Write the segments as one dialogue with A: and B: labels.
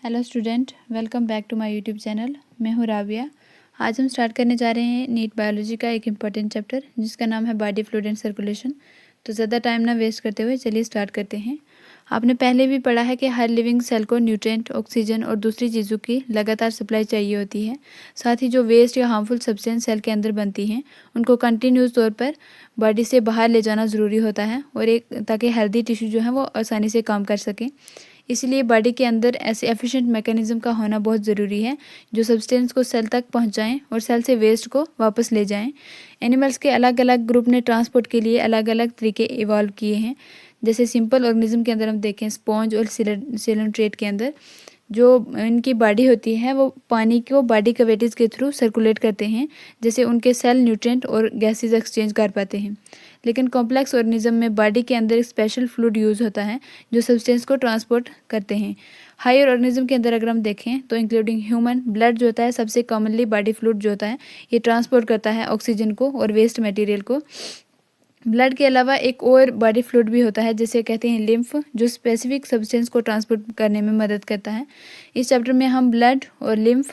A: Hello student, welcome back to my YouTube channel. मैं हूँ राबिया। आज हम स्टार्ट करने जा रहे हैं नीट बायोलॉजी का एक इम्पॉर्टेंट चैप्टर जिसका नाम है बॉडी फ्लूइड एंड सर्कुलेशन। तो ज़्यादा टाइम ना वेस्ट करते हुए चलिए स्टार्ट करते हैं। आपने पहले भी पढ़ा है कि हर लिविंग सेल को न्यूट्रिएंट, ऑक्सीजन और दूसरी चीज़ों की लगातार सप्लाई चाहिए होती है। साथ ही जो वेस्ट या हार्मफुल सब्सटेंस सेल के अंदर बनती हैं उनको कंटिन्यूस तौर पर बॉडी से बाहर ले जाना ज़रूरी होता है और एक ताकि हेल्दी टिश्यू जो है वो आसानी से काम कर सकें। इसलिए बॉडी के अंदर ऐसे एफिशिएंट मैकेनिज्म का होना बहुत ज़रूरी है जो सब्सटेंस को सेल तक पहुंचाएं और सेल से वेस्ट को वापस ले जाएं। एनिमल्स के अलग अलग ग्रुप ने ट्रांसपोर्ट के लिए अलग अलग तरीके इवॉल्व किए हैं। जैसे सिंपल ऑर्गेनिज्म के अंदर हम देखें स्पॉन्ज और सिलोन्ट्रेट के अंदर जो इनकी बॉडी होती है वो पानी को बॉडी कैविटीज़ के थ्रू सर्कुलेट करते हैं, जैसे उनके सेल न्यूट्रिएंट और गैसेज एक्सचेंज कर पाते हैं। लेकिन कॉम्प्लेक्स ऑर्गेनिज्म में बॉडी के अंदर एक स्पेशल फ्लूइड यूज़ होता है जो सब्सटेंस को ट्रांसपोर्ट करते हैं। हायर ऑर्गेनिज्म के अंदर अगर हम देखें तो इंक्लूडिंग ह्यूमन, ब्लड जो होता है सबसे कॉमनली बॉडी फ्लूइड जो होता है ये ट्रांसपोर्ट करता है ऑक्सीजन को और वेस्ट मटेरियल को। ब्लड के अलावा एक और बॉडी फ्लूइड भी होता है जिसे कहते हैं लिम्फ, जो स्पेसिफिक सब्सटेंस को ट्रांसपोर्ट करने में मदद करता है। इस चैप्टर में हम ब्लड और लिम्फ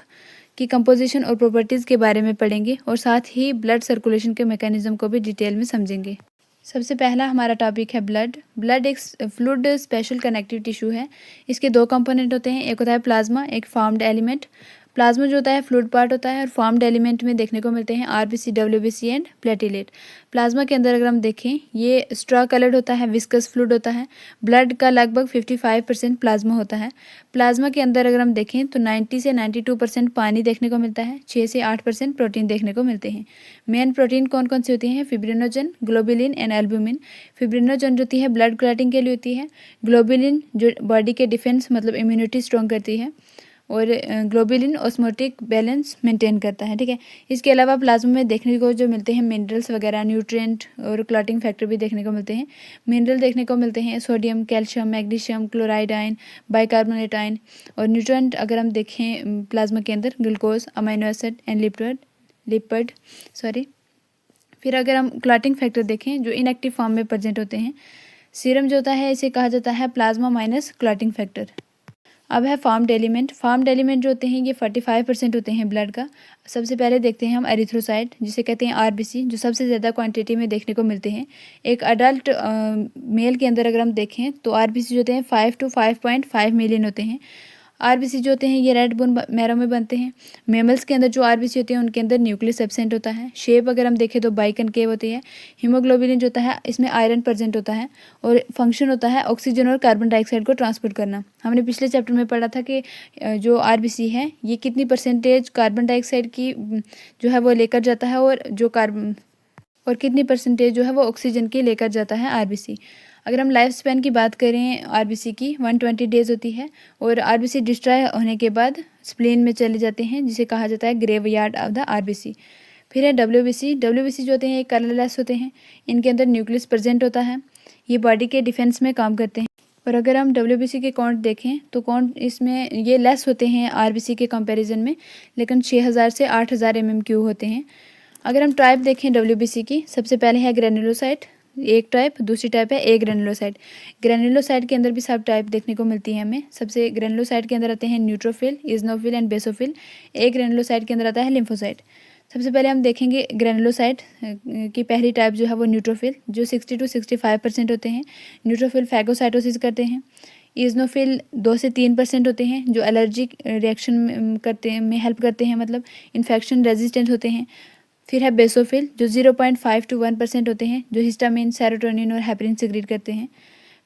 A: की कंपोजिशन और प्रॉपर्टीज़ के बारे में पढ़ेंगे और साथ ही ब्लड सर्कुलेशन के मैकेनिज्म को भी डिटेल में समझेंगे। सबसे पहला हमारा टॉपिक है ब्लड। ब्लड एक फ्लूइड स्पेशल कनेक्टिव टिश्यू है। इसके दो कंपोनेंट होते हैं, एक होता है प्लाज्मा, एक फॉर्म्ड एलिमेंट। प्लाज्मा जो होता है फ्लूइड पार्ट होता है और फॉर्म्ड एलिमेंट में देखने को मिलते हैं RBC, WBC and platelet. Plasma के अंदर अगर हम देखें ये स्ट्रा कलर्ड होता है, विस्कस फ्लूइड होता है। ब्लड का लगभग 55% प्लाज्मा होता है। प्लाज्मा के अंदर अगर हम देखें तो 90 से 92% पानी देखने को मिलता है, 6 से 8% प्रोटीन देखने को मिलते हैं। मेन प्रोटीन कौन कौन सी होती हैं? Fibrinogen, globulin and albumin. Fibrinogen जो होती है ब्लड क्लॉटिंग के लिए होती है। ग्लोबुलिन जो बॉडी के डिफेंस मतलब इम्यूनिटी स्ट्रॉन्ग करती है और ग्लोबुलिन ऑस्मोटिक बैलेंस मेंटेन करता है। ठीक है, इसके अलावा प्लाज्मा में देखने को जो मिलते हैं मिनरल्स वगैरह, न्यूट्रिएंट और क्लॉटिंग फैक्टर भी देखने को मिलते हैं। मिनरल देखने को मिलते हैं sodium, calcium, magnesium, chloride ion, bicarbonate ion. और न्यूट्रिएंट अगर हम देखें प्लाज्मा के अंदर glucose, amino acid and lipid. फिर अगर हम क्लॉटिंग फैक्टर देखें जो इनएक्टिव फॉर्म में प्रेजेंट होते हैं, सीरम जो होता है इसे कहा जाता है प्लाज्मा माइनस क्लॉटिंग फैक्टर। अब है फॉर्म्ड एलिमेंट। फॉर्म्ड एलिमेंट जो होते हैं ये 45% होते हैं ब्लड का। सबसे पहले देखते हैं हम एरिथ्रोसाइट जिसे कहते हैं आरबीसी, जो सबसे ज़्यादा क्वांटिटी में देखने को मिलते हैं। एक अडल्ट मेल के अंदर अगर हम देखें तो आरबीसी जो होते हैं 5 to 5.5 मिलियन होते हैं। आरबीसी जो होते हैं ये रेड बोन मैरो में बनते हैं। मेमल्स के अंदर जो आरबीसी होते हैं उनके अंदर न्यूक्लियस एब्सेंट होता है। शेप अगर हम देखें तो बाइकनकेव होती है। हीमोग्लोबिन जो होता है इसमें आयरन प्रेजेंट होता है और फंक्शन होता है ऑक्सीजन और कार्बन डाइऑक्साइड को ट्रांसपोर्ट करना। हमने पिछले चैप्टर में पढ़ा था कि जो आरबीसी है ये कितनी परसेंटेज कार्बन डाइऑक्साइड की जो है वो लेकर जाता है और कितनी परसेंटेज जो है वो ऑक्सीजन की लेकर जाता है आरबीसी। अगर हम लाइफ स्पैन की बात करें आरबीसी की 120 डेज होती है और आरबीसी डिस्ट्रॉय होने के बाद स्प्लीन में चले जाते हैं जिसे कहा जाता है graveyard of the RBC. फिर है डब्ल्यूबीसी। डब्ल्यूबीसी जो होते हैं ये कलरलेस होते हैं, इनके अंदर न्यूक्लियस प्रेजेंट होता है, ये बॉडी के डिफेंस में काम करते हैं। और अगर हम डब्ल्यूबीसी के काउंट देखें तो काउंट इसमें ये लेस होते हैं आरबीसी के कंपैरिजन में, लेकिन 6000 से 8000 MMQ होते हैं। अगर हम टाइप देखें डब्ल्यूबीसी की, सबसे पहले है ग्रेनुलोसाइट एक टाइप, दूसरी टाइप है ए ग्रेनुलोसाइट। ग्रेनुलोसाइट के अंदर भी सब टाइप देखने को मिलती है हमें। सबसे ग्रेनुलोसाइट के अंदर आते हैं neutrophil, eosinophil and basophil. A granulocyte के अंदर आता है लिम्फोसाइट। सबसे पहले हम देखेंगे ग्रेनुलोसाइट की पहली टाइप जो है वो न्यूट्रोफिल, जो 60 to 65% होते हैं। न्यूट्रोफिल फैगोसाइटोसिस करते हैं। इजनोफिल 2 से 3% होते हैं जो एलर्जिक रिएक्शन करते में हेल्प करते हैं, मतलब इन्फेक्शन रेजिस्टेंट होते हैं। फिर है बेसोफिल जो 0.5 to 1% होते हैं जो हिस्टामिन, सेरोटोनिन और हेपरिन सिक्रीट करते हैं।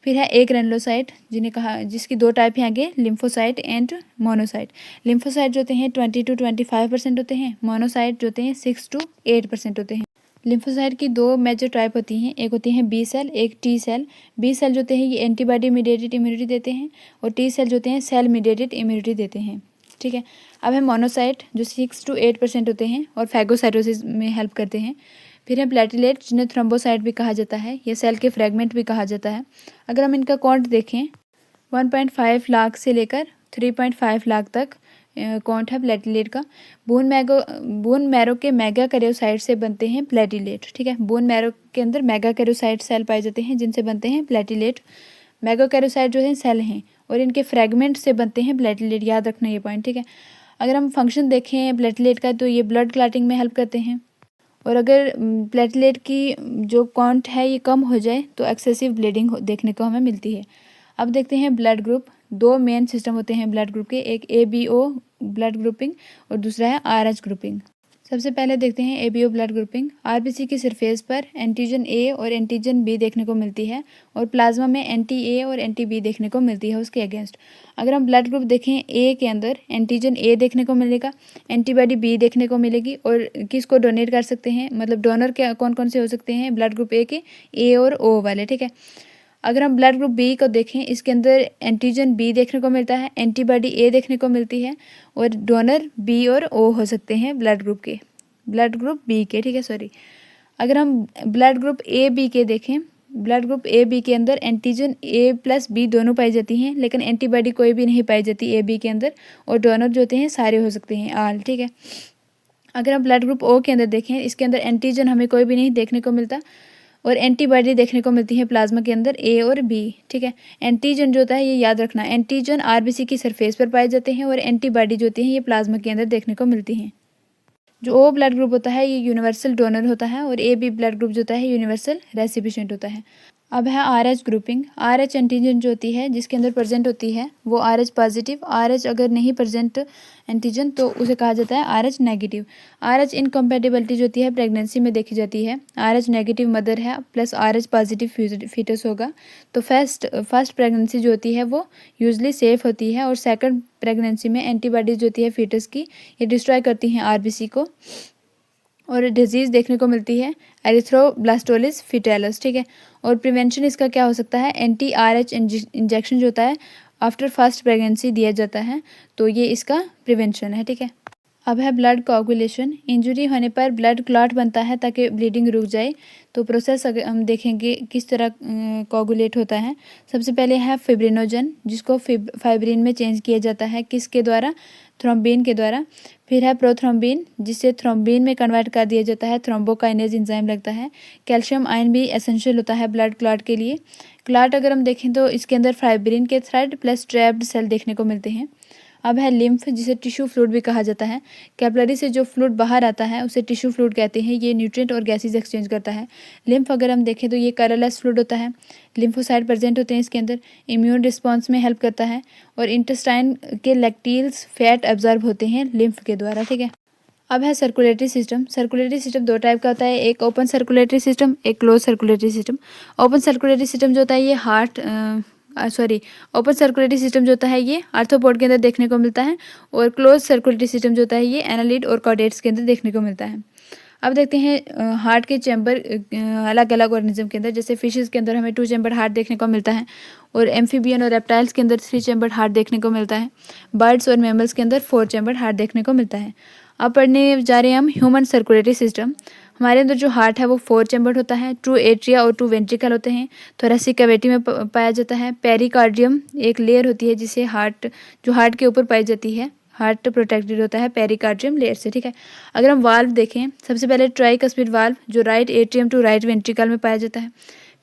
A: फिर है एक ग्रेनुलोसाइट जिसकी दो टाइप हैं आगे, लिम्फोसाइट एंड मोनोसाइट। लिम्फोसाइट जो होते हैं 20 to 25% होते हैं। मोनोसाइट जो होते हैं 6 to 8% होते हैं। लिम्फोसाइट की दो मेजर टाइप होती हैं, एक होती हैं बी सेल, एक टी सेल। बी सेल जो होते हैं ये एंटीबॉडी मीडिएटेड इम्यूनिटी देते हैं और टी सेल जो होते हैं सेल मीडिएटेड इम्यूनिटी देते हैं। ठीक है, अब है मोनोसाइट जो 6 to 8% होते हैं और फैगोसाइटोसिस में हेल्प करते हैं। फिर है प्लेटिलेट जिन्हें थ्रोम्बोसाइट भी कहा जाता है या सेल के फ्रेगमेंट भी कहा जाता है। अगर हम इनका काउंट देखें 1.5 लाख से लेकर 3.5 लाख तक काउंट है प्लेटिलेट का। बोन मैरो के मेगा कैरियोसाइट से बनते हैं प्लेटिलेट। ठीक है, बोन मैरो के अंदर मेगा कैरियोसाइट सेल पाए जाते हैं जिनसे बनते हैं प्लेटिलेट। मेगा कैरियोसाइट जो है सेल हैं और इनके फ्रेगमेंट से बनते हैं प्लेटलेट। याद रखना ये पॉइंट, ठीक है। अगर हम फंक्शन देखें प्लेटलेट का तो ये ब्लड क्लॉटिंग में हेल्प करते हैं, और अगर प्लेटलेट की जो काउंट है ये कम हो जाए तो एक्सेसिव ब्लीडिंग देखने को हमें मिलती है। अब देखते हैं ब्लड ग्रुप। दो मेन सिस्टम होते हैं ब्लड ग्रुप के, एक ABO ब्लड ग्रुपिंग और दूसरा है RH ग्रुपिंग। सबसे पहले देखते हैं ABO ब्लड ग्रुपिंग। RBC की सरफेस पर एंटीजन A और एंटीजन B देखने को मिलती है और प्लाज्मा में एंटी A और एंटी B देखने को मिलती है उसके अगेंस्ट। अगर हम ब्लड ग्रुप देखें A के अंदर एंटीजन A देखने को मिलेगा, एंटीबॉडी B देखने को मिलेगी, और किसको डोनेट कर सकते हैं, मतलब डोनर क्या कौन कौन से हो सकते हैं ब्लड ग्रुप A के, A और O वाले, ठीक है। अगर हम ब्लड ग्रुप बी को देखें, इसके अंदर एंटीजन बी देखने को मिलता है, एंटीबॉडी ए देखने को मिलती है, और डोनर बी और ओ हो सकते हैं ब्लड ग्रुप बी के, ठीक है, सॉरी। अगर हम ब्लड ग्रुप ए बी के देखें, ब्लड ग्रुप ए बी के अंदर एंटीजन ए प्लस बी दोनों पाई जाती हैं, लेकिन एंटीबॉडी कोई भी नहीं पाई जाती ए बी के अंदर, और डोनर जो होते हैं सारे हो सकते हैं आल, ठीक है। अगर हम ब्लड ग्रुप ओ के अंदर देखें, इसके अंदर एंटीजन हमें कोई भी नहीं देखने को मिलता, और एंटीबॉडी देखने को मिलती है प्लाज्मा के अंदर ए और बी, ठीक है। एंटीजन जो होता है ये याद रखना, एंटीजन आरबीसी की सरफेस पर पाए जाते हैं, और एंटीबॉडी जो होती है ये प्लाज्मा के अंदर देखने को मिलती हैं। जो ओ ब्लड ग्रुप होता है ये यूनिवर्सल डोनर होता है, और ए बी ब्लड ग्रुप जो होता है यूनिवर्सल रेसिपिएंट होता है। अब है RH ग्रुपिंग। RH एंटीजन जो होती है जिसके अंदर प्रेजेंट होती है वो RH पॉजिटिव, RH अगर नहीं प्रेजेंट एंटीजन तो उसे कहा जाता है RH नेगेटिव। RH इनकम्पेटिबिलिटी जो होती है प्रेगनेंसी में देखी जाती है। RH नेगेटिव मदर है प्लस RH पॉजिटिव फीटस होगा तो फर्स्ट प्रेगनेंसी जो होती है वो यूजली सेफ होती है, और सेकंड प्रेगनेंसी में एंटीबॉडीज जो होती है फीटस की ये डिस्ट्रॉय करती हैं RBC को, और डिजीज़ देखने को मिलती है एरिथ्रोब्लास्टोसिस फीटैलिस, ठीक है। और प्रिवेंशन इसका क्या हो सकता है, anti-RH इंजेक्शन जो होता है आफ्टर फर्स्ट प्रेगनेंसी दिया जाता है, तो ये इसका प्रिवेंशन है, ठीक है। अब है ब्लड कोआगुलेशन। इंजरी होने पर ब्लड क्लॉट बनता है ताकि ब्लीडिंग रुक जाए। तो प्रोसेस अगर हम देखेंगे किस तरह कोआगुलेट होता है। सबसे पहले है फिब्रिनोजन, जिसको फाइब्रिन में चेंज किया जाता है, किसके द्वारा, थ्रोम्बिन के द्वारा। फिर है प्रोथ्रोम्बिन, जिसे थ्रोम्बिन में कन्वर्ट कर दिया जाता है, थ्रोम्बोकाइनेज एंजाइम लगता है। कैल्शियम आयन भी एसेंशियल होता है ब्लड क्लॉट के लिए। क्लॉट अगर हम देखें तो इसके अंदर फाइब्रिन के थ्रेड प्लस ट्रैप्ड सेल देखने को मिलते हैं। अब है लिम्फ, जिसे टिश्यू फ्लूइड भी कहा जाता है। कैपिलरी से जो फ्लूइड बाहर आता है उसे टिश्यू फ्लूइड कहते हैं। ये न्यूट्रिएंट और गैसेज एक्सचेंज करता है। लिम्फ अगर हम देखें तो ये कलरलेस फ्लूइड होता है। लिम्फोसाइट प्रेजेंट होते हैं इसके अंदर, इम्यून रिस्पॉन्स में हेल्प करता है, और इंटेस्टाइन के लैक्टील्स फैट एब्जॉर्ब होते हैं लिम्फ के द्वारा, ठीक है। अब है सर्कुलेटरी सिस्टम। सर्कुलेटरी सिस्टम दो टाइप का होता है, एक ओपन सर्कुलेटरी सिस्टम, एक close circulatory system. Open circulatory system जो होता है ये ओपन सर्कुलेटरी सिस्टम जो होता है ये आर्थ्रोपोड के अंदर देखने को मिलता है, और क्लोज सर्कुलेटरी सिस्टम जो होता है ये एनालिड और कॉर्डेट्स के अंदर देखने को मिलता है। अब देखते हैं हार्ट के चैम्बर अलग अलग ऑर्गेनिज्म के अंदर। जैसे फिशेस के अंदर हमें 2 चैम्बर हार्ट देखने को मिलता है, और एम्फीबियन और रेप्टाइल्स के अंदर 3 चैम्बर हार्ट देखने को मिलता है। बर्ड्स और मैमल्स के अंदर 4 चैम्बर हार्ट देखने को मिलता है। अब पढ़ने जा रहे हैं हम ह्यूमन सर्कुलेटरी सिस्टम। हमारे अंदर जो हार्ट है वो 4 चैम्बर होता है, 2 एट्रिया और 2 वेंट्रिकल होते हैं, थोरेसिक कैविटी में पाया जाता है। पेरिकार्डियम एक लेयर होती है जिसे जो हार्ट के ऊपर पाई जाती है, हार्ट प्रोटेक्टेड होता है पेरिकार्डियम लेयर से, ठीक है। अगर हम वाल्व देखें, सबसे पहले ट्राइकस्पिड वाल्व जो right atrium to right ventricle में पाया जाता है।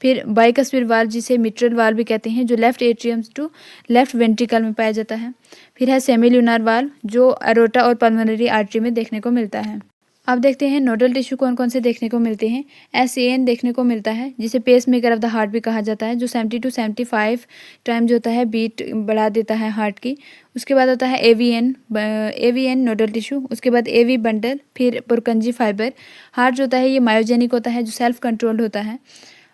A: फिर बाइकस्पिड वाल्व जिसे मिट्रल वाल्व भी कहते हैं, जो left atrium to left ventricle में पाया जाता है। फिर है सेमील्यूनर वाल्व जो अरोटा और पल्मोनरी आर्टरी में देखने को मिलता है। अब देखते हैं नोडल टिश्यू कौन कौन से देखने को मिलते हैं। SAN देखने को मिलता है, जिसे pacemaker of the heart भी कहा जाता है, जो 70 to 75 टाइम जो होता है बीट बढ़ा देता है हार्ट की। उसके बाद होता है AVN नोडल टिश्यू, उसके बाद AV बंडल, फिर पुरकंजी फाइबर। हार्ट जो होता है ये मायोजेनिक होता है, जो सेल्फ कंट्रोल्ड होता है।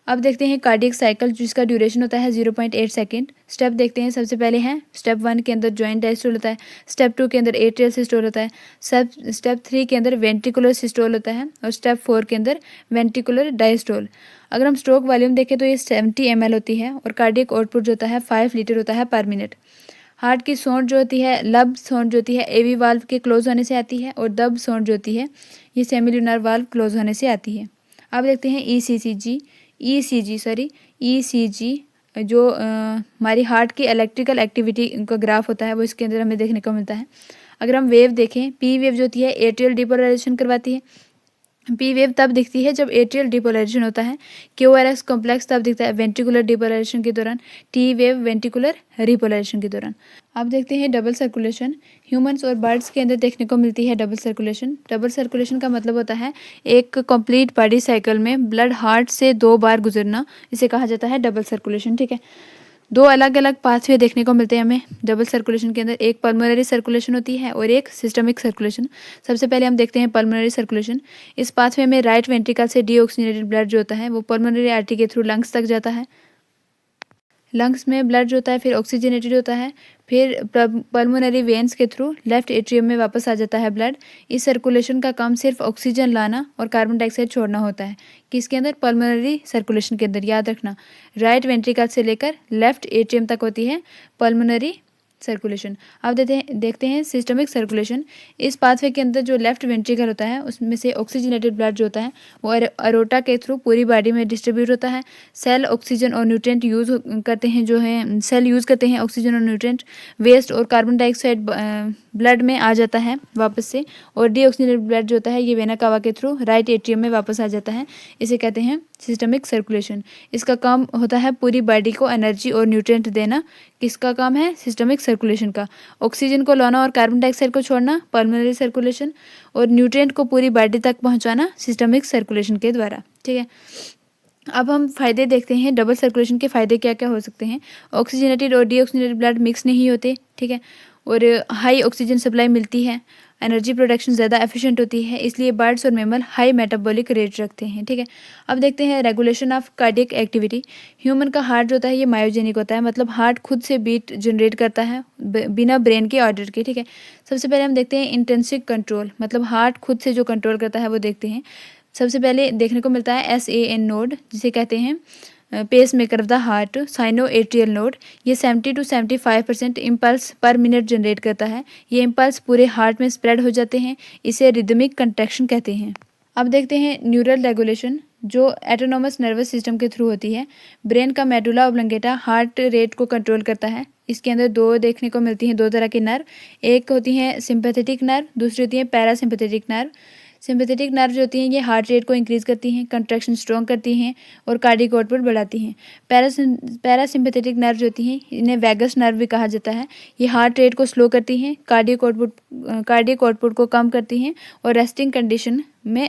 A: अब देखते हैं कार्डियक साइकिल, जिसका ड्यूरेशन होता है 0.8 सेकेंड। स्टेप देखते हैं, सबसे पहले है स्टेप 1 के अंदर जॉइंट डायस्टोल होता है, स्टेप 2 के अंदर एट्रियल सिस्टोल होता है, स्टेप 3 के अंदर वेंट्रिकुलर सिस्टोल होता है, और स्टेप 4 के अंदर वेंट्रिकुलर डायस्टोल। अगर हम स्ट्रोक वॉल्यूम देखें तो ये 70 ml होती है, और कार्डियक आउटपुट जो होता है 5 लीटर होता है पर मिनट। हार्ट की सोंड जो होती है, लब सोंड जो होती है AV वाल्व के क्लोज होने से आती है, और दब सोंड जो होती है ये सेमील्यूनर वाल्व क्लोज होने से आती है। अब देखते हैं ECG जो हमारी हार्ट की इलेक्ट्रिकल एक्टिविटी का ग्राफ होता है वो इसके अंदर हमें देखने को मिलता है। अगर हम वेव देखें, P वेव जो होती है एट्रियल डिपोलराइजेशन करवाती है, पी वेव तब दिखती है जब एट्रियल डिपोलराइजेशन होता है। क्यूआरएस कॉम्प्लेक्स तब दिखता है वेंट्रिकुलर डिपोलराइजेशन के दौरान। टी वेव वेंट्रिकुलर रिपोलराइजेशन के दौरान। अब देखते हैं डबल सर्कुलेशन। ह्यूमंस और बर्ड्स के अंदर देखने को मिलती है डबल सर्कुलेशन। डबल सर्कुलेशन का मतलब होता है एक कंप्लीट बॉडी साइकिल में ब्लड हार्ट से 2 बार गुजरना, इसे कहा जाता है डबल सर्कुलेशन। ठीक है, 2 अलग अलग पाथवे देखने को मिलते हैं हमें डबल सर्कुलेशन के अंदर। एक पल्मोनरी सर्कुलेशन होती है और एक सिस्टमिक सर्कुलेशन। सबसे पहले हम देखते हैं पल्मोनरी सर्कुलेशन। इस पाथवे में राइट वेंट्रिकल से डीऑक्सीजनेटेड ब्लड जो होता है वो पल्मोनरी आर्टरी के थ्रू लंग्स तक जाता है। लंग्स में ब्लड जो होता है फिर ऑक्सीजनेटेड होता है, फिर पल्मोनरी वेन्स के थ्रू लेफ्ट एट्रियम में वापस आ जाता है ब्लड। इस सर्कुलेशन का काम सिर्फ ऑक्सीजन लाना और कार्बन डाइऑक्साइड छोड़ना होता है। किसके अंदर? पल्मोनरी सर्कुलेशन के अंदर। याद रखना, राइट वेंट्रिकल से लेकर लेफ्ट एट्रियम तक होती है पल्मोनरी सर्कुलेशन। अब देखते हैं सिस्टमिक सर्कुलेशन। इस पाथवे के अंदर जो लेफ्ट वेंट्रिकल होता है उसमें से ऑक्सीजनेटेड ब्लड जो होता है वो अरोटा के थ्रू पूरी बॉडी में डिस्ट्रीब्यूट होता है। सेल ऑक्सीजन और न्यूट्रिएंट यूज़ करते हैं, जो है सेल यूज़ करते हैं ऑक्सीजन और न्यूट्रिएंट। वेस्ट और कार्बन डाइऑक्साइड ब्लड में आ जाता है वापस से, और डीऑक्सीजनेटेड ब्लड जो होता है ये वेना कावा के थ्रू राइट एट्रियम में वापस आ जाता है। इसे कहते हैं सिस्टमिक सर्कुलेशन। इसका काम होता है पूरी बॉडी को एनर्जी और न्यूट्रिएंट देना। किसका काम है? सिस्टमिक सर्कुलेशन का। ऑक्सीजन को लाना और कार्बन डाइऑक्साइड को छोड़ना पल्मोनरी सर्कुलेशन, और न्यूट्रिएंट को पूरी बॉडी तक पहुंचाना सिस्टमिक सर्कुलेशन के द्वारा। ठीक है, अब हम फायदे देखते हैं। डबल सर्कुलेशन के फायदे क्या क्या हो सकते हैं। ऑक्सीजनेटेड और डीऑक्सीजनेटेड ब्लड मिक्स नहीं होते। ठीक है, और हाई ऑक्सीजन सप्लाई मिलती है। एनर्जी प्रोडक्शन ज़्यादा एफिशिएंट होती है, इसलिए बर्ड्स और मैमल हाई मेटाबॉलिक रेट रखते हैं। ठीक है, अब देखते हैं regulation of cardiac activity. Human का हार्ट जो होता है ये मायोजेनिक होता है, मतलब हार्ट खुद से बीट जनरेट करता है बिना ब्रेन के ऑर्डर के। ठीक है, सबसे पहले हम देखते हैं इंट्रिंसिक कंट्रोल, मतलब हार्ट खुद से जो कंट्रोल करता है वो देखते हैं। सबसे पहले देखने को मिलता है SAN नोड, जिसे कहते हैं pacemaker of the heart, sinoatrial node. ये 70 to 75% impulse per minute generate करता है। ये इम्पल्स पूरे हार्ट में स्प्रेड हो जाते हैं, इसे रिदमिक कंट्रैक्शन कहते हैं। अब देखते हैं न्यूरल रेगुलेशन, जो एटोनोमस नर्वस सिस्टम के थ्रू होती है। ब्रेन का मेडुला ऑब्लंगेटा हार्ट रेट को कंट्रोल करता है। इसके अंदर 2 देखने को मिलती हैं, 2 तरह के नर्व। एक होती हैं सिंपैथेटिक नर्व, दूसरी होती है पैरासिम्पैथेटिक नर्व। सिंपैथेटिक नर्व जो होती हैं ये हार्ट रेट को इंक्रीज़ करती हैं, कंट्रैक्शन स्ट्रॉन्ग करती हैं और कार्डियक आउटपुट बढ़ाती हैं। पैरासिम्पैथेटिक नर्व जो होती हैं इन्हें वैगस नर्व भी कहा जाता है। ये हार्ट रेट को स्लो करती हैं, कार्डियक आउटपुट को कम करती हैं और रेस्टिंग कंडीशन में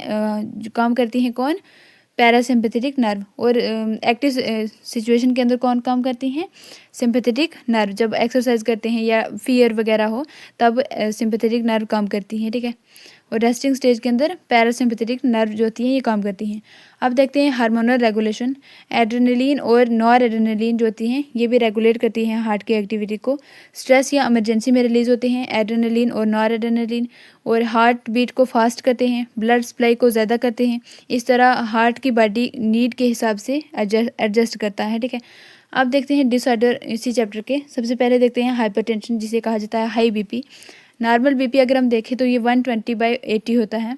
A: काम करती हैं। कौन? Parasympathetic nerve. और एक्टिव सिचुएशन के अंदर कौन काम करती हैं? Sympathetic nerve. जब एक्सरसाइज करते हैं या फियर वगैरह हो तब सिंपैथेटिक नर्व काम करती हैं। ठीक है, और रेस्टिंग स्टेज के अंदर पैरासिम्पैथेटिक नर्व जो होती हैं ये काम करती हैं। अब देखते हैं हार्मोनल रेगुलेशन। एड्रेनलिन और नॉर एड्रेनलिन जो होती हैं ये भी रेगुलेट करती हैं हार्ट की एक्टिविटी को। स्ट्रेस या इमरजेंसी में रिलीज होते हैं एड्रेनलिन और नॉर एड्रेनलिन, और हार्ट बीट को फास्ट करते हैं, ब्लड सप्लाई को ज़्यादा करते हैं। इस तरह हार्ट की बॉडी नीड के हिसाब से एडजस्ट करता है। ठीक है, अब देखते हैं डिसऑर्डर इसी चैप्टर के। सबसे पहले देखते हैं हाइपरटेंशन, जिसे कहा जाता है हाई BP। नॉर्मल BP अगर हम देखें तो ये 120/80 होता है,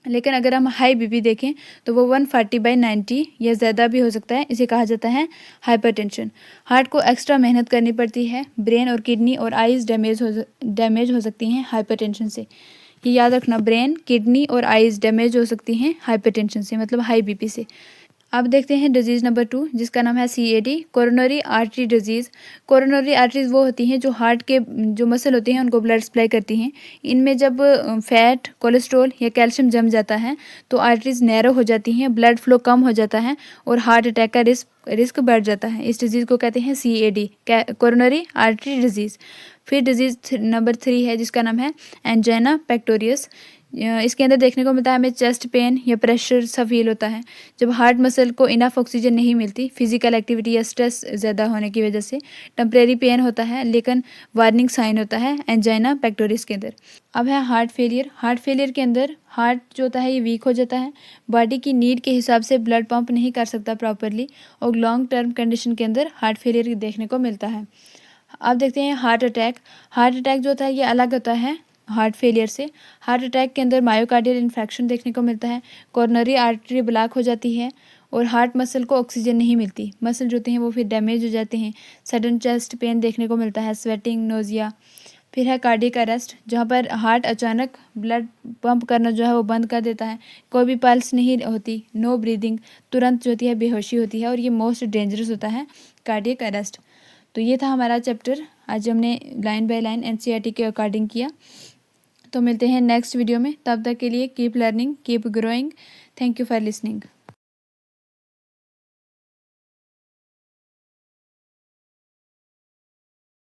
A: लेकिन अगर हम हाई BP देखें तो वो 140/90 या ज़्यादा भी हो सकता है। इसे कहा जाता है हाइपरटेंशन। हार्ट को एक्स्ट्रा मेहनत करनी पड़ती है। ब्रेन और किडनी और आइज़ डैमेज हो सकती हैं हाइपरटेंशन से। ये याद रखना, ब्रेन, किडनी और आइज़ डैमेज हो सकती हैं हाइपरटेंशन से, मतलब हाई BP से। अब देखते हैं डिजीज़ नंबर 2, जिसका नाम है CAD, coronary artery disease. Coronary arteries वो होती हैं जो हार्ट के जो मसल होते हैं उनको ब्लड सप्लाई करती हैं। इनमें जब फैट, कोलेस्ट्रॉल या कैल्शियम जम जाता है तो आर्टरीज नैरो हो जाती हैं, ब्लड फ्लो कम हो जाता है और हार्ट अटैक का रिस्क बढ़ जाता है। इस डिजीज़ को कहते हैं CAD, कोरोनरी आर्टरी डिजीज़। फिर डिजीज़ नंबर 3 है, जिसका नाम है एंजाइना पेक्टोरियस। इसके अंदर देखने को मिलता है हमें चेस्ट पेन या प्रेशर सा फील होता है जब हार्ट मसल को इनफ ऑक्सीजन नहीं मिलती, फिजिकल एक्टिविटी या स्ट्रेस ज़्यादा होने की वजह से। टेम्परेरी पेन होता है, लेकिन वार्निंग साइन होता है एंजाइना पेक्टोरिस के अंदर। अब है हार्ट फेलियर। हार्ट फेलियर के अंदर हार्ट जो होता है ये वीक हो जाता है, बॉडी की नीड के हिसाब से ब्लड पंप नहीं कर सकता प्रॉपरली, और लॉन्ग टर्म कंडीशन के अंदर हार्ट फेलियर देखने को मिलता है। अब देखते हैं हार्ट अटैक। हार्ट अटैक जो होता है ये अलग होता है हार्ट फेलियर से। हार्ट अटैक के अंदर मायोकार्डियल इन्फेक्शन देखने को मिलता है, कोरोनरी आर्टरी ब्लॉक हो जाती है और हार्ट मसल को ऑक्सीजन नहीं मिलती, मसल जो होते हैं वो फिर डैमेज हो जाते हैं। सडन चेस्ट पेन देखने को मिलता है, स्वेटिंग, नोजिया। फिर है कार्डियक अरेस्ट, जहाँ पर हार्ट अचानक ब्लड पंप करना जो है वो बंद कर देता है, कोई भी पल्स नहीं होती, नो ब्रीदिंग, तुरंत जो होती है बेहोशी होती है, और ये मोस्ट डेंजरस होता है कार्डियक अरेस्ट। तो ये था हमारा चैप्टर, आज हमने लाइन बाय लाइन एनसीईआरटी के अकॉर्डिंग किया। तो मिलते हैं नेक्स्ट वीडियो में, तब तक के लिए keep learning, keep growing. Thank you for listening.